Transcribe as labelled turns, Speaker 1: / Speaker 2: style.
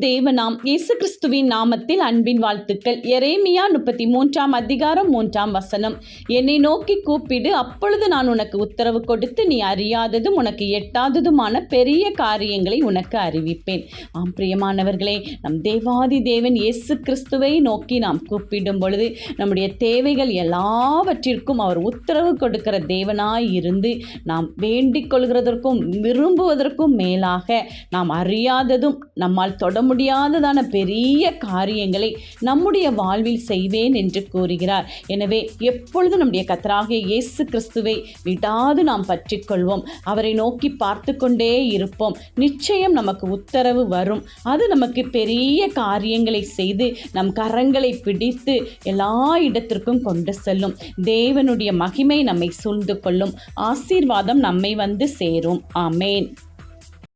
Speaker 1: தேவனாம் இயேசு கிறிஸ்துவின் நாமத்தில் அன்பின் வாழ்த்துக்கள். எரேமியா 33:3 என்னை நோக்கி கூப்பிடு, அப்பொழுது நான் உனக்கு உத்தரவு கொடுத்து நீ அறியாததும் உனக்கு எட்டாததுமான பெரிய காரியங்களை உனக்கு அறிவிப்பேன். பிரியமானவர்களே, நம் தேவாதி தேவன் இயேசு கிறிஸ்துவை நோக்கி நாம் கூப்பிடும் பொழுது நம்முடைய தேவைகள் எல்லாவற்றிற்கும் அவர் உத்தரவு கொடுக்கிற தேவனாய் இருந்து நாம் வேண்டிக் கொள்கிறதற்கும் விரும்புவதற்கும் மேலாக நாம் அறியாததும் நம்மால் தொட முடியாததான பெரிய காரியங்களை நம்முடைய வாழ்வில் செய்வேன் என்று கூறுகிறார். எனவே எப்பொழுது நம்முடைய கர்த்தராகிய இயேசு கிறிஸ்துவை விடாது நாம் பற்றிக்கொள்வோம், அவரை நோக்கி பார்த்து கொண்டே இருப்போம். நிச்சயம் நமக்கு உத்தரவு வரும். அது நமக்கு பெரிய காரியங்களை செய்து நம் கரங்களை பிடித்து எல்லா இடத்திற்கும் கொண்டு செல்லும். தேவனுடைய மகிமை நம்மை சூழ்ந்து கொள்ளும். ஆசீர்வாதம் நம்மை வந்து சேரும். ஆமேன்.